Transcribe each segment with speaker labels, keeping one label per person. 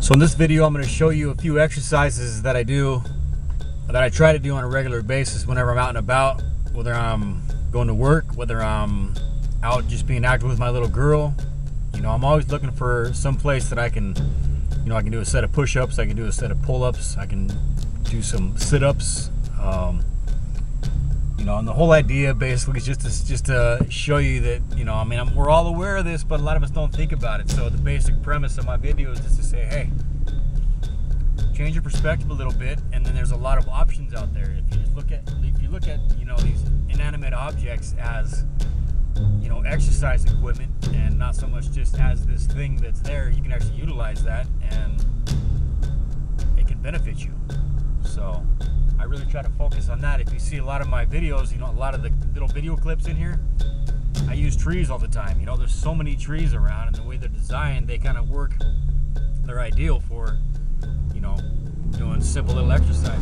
Speaker 1: So in this video, I'm going to show you a few exercises that I try to do on a regular basis whenever I'm out and about, whether I'm going to work, whether I'm out just being active with my little girl. You know, I'm always looking for some place that I can do a set of push-ups, I can do a set of pull-ups, I can do some sit-ups. And the whole idea basically is just to show you that, we're all aware of this, but a lot of us don't think about it. So the basic premise of my video is just to say, hey, change your perspective a little bit, and then there's a lot of options out there. If you look at these inanimate objects as exercise equipment, and not so much just as this thing that's there, you can actually utilize that, and it can benefit you. So I really try to focus on that. If you see a lot of my videos, a lot of the little video clips in here, I use trees all the time. There's so many trees around, and the way they're designed, they kind of work. They're ideal for, doing simple little exercise.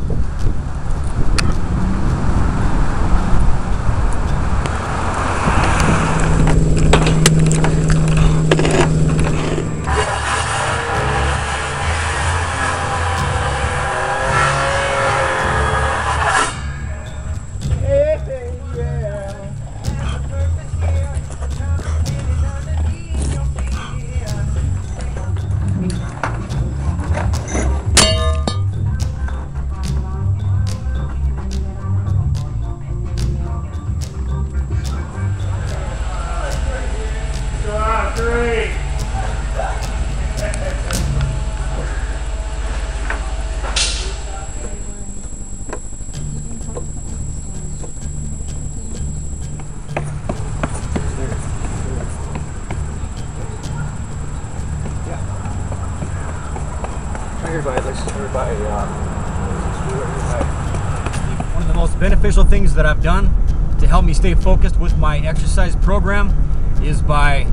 Speaker 1: One of the most beneficial things that I've done to help me stay focused with my exercise program is by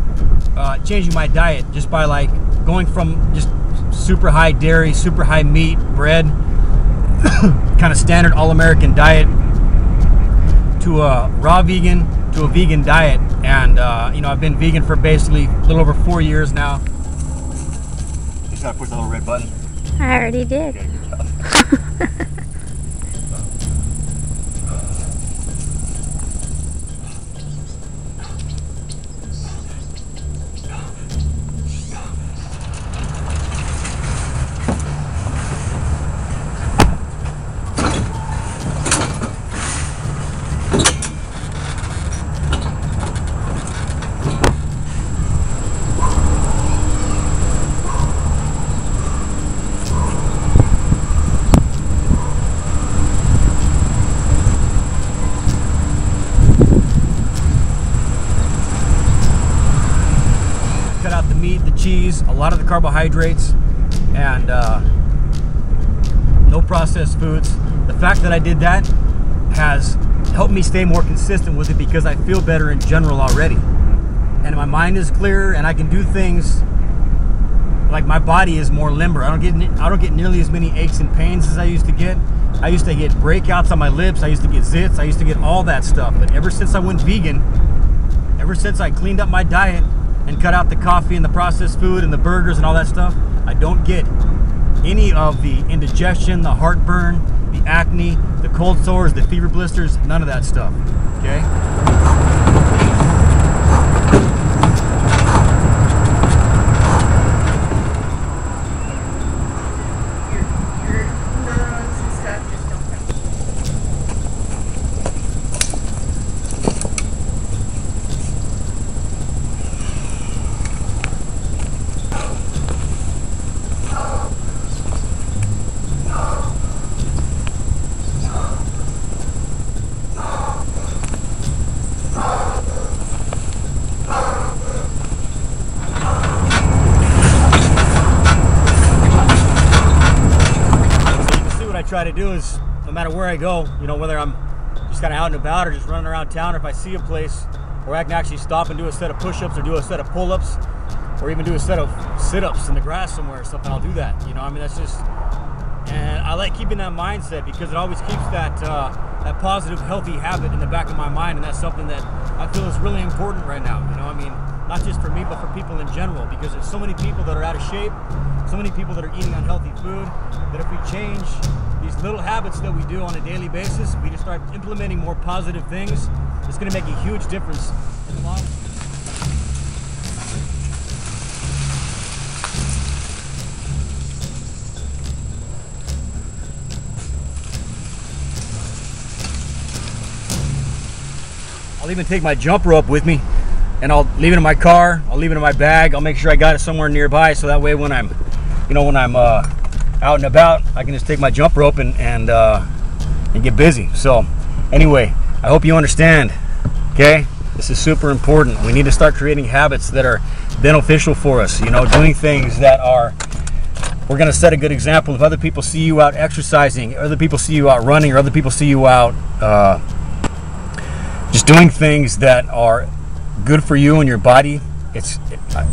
Speaker 1: changing my diet, just by going from just super high dairy, super high meat, bread, kind of standard all-American diet, to a raw vegan, to a vegan diet. And I've been vegan for basically a little over 4 years now. You just gotta push the little red button.
Speaker 2: I already did.
Speaker 1: Okay, good job. The cheese, a lot of the carbohydrates, and no processed foods. The fact that I did that has helped me stay more consistent with it, because I feel better in general already, and my mind is clearer, and I can do things like my body is more limber. I don't get nearly as many aches and pains as I used to get. I used to get breakouts on my lips, I used to get zits, I used to get all that stuff. But ever since I went vegan, ever since I cleaned up my diet and cut out the coffee and the processed food and the burgers and all that stuff, I don't get any of the indigestion, the heartburn, the acne, the cold sores, the fever blisters, none of that stuff, okay? Try to do is, no matter where I go, whether I'm just kind of out and about or just running around town, or if I see a place where I can actually stop and do a set of push-ups or do a set of pull-ups or even do a set of sit-ups in the grass somewhere or something, I'll do that. That's just, and I like keeping that mindset, because it always keeps that that positive, healthy habit in the back of my mind, and that's something that I feel is really important right now. You know, I mean, not just for me, but for people in general, because there's so many people that are out of shape, so many people that are eating unhealthy food, that if we change these little habits that we do on a daily basis, we just start implementing more positive things, it's going to make a huge difference in the long run. I'll even take my jump rope with me, and I'll leave it in my car. I'll leave it in my bag. I'll make sure I got it somewhere nearby, so that way when I'm, out and about, I can just take my jump rope and get busy. So, anyway, I hope you understand. Okay, this is super important. We need to start creating habits that are beneficial for us. You know, doing things that are. We're going to set a good example. If other people see you out exercising, other people see you out running, or other people see you out. Just doing things that are good for you and your body,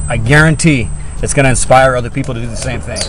Speaker 1: I guarantee it's going to inspire other people to do the same thing.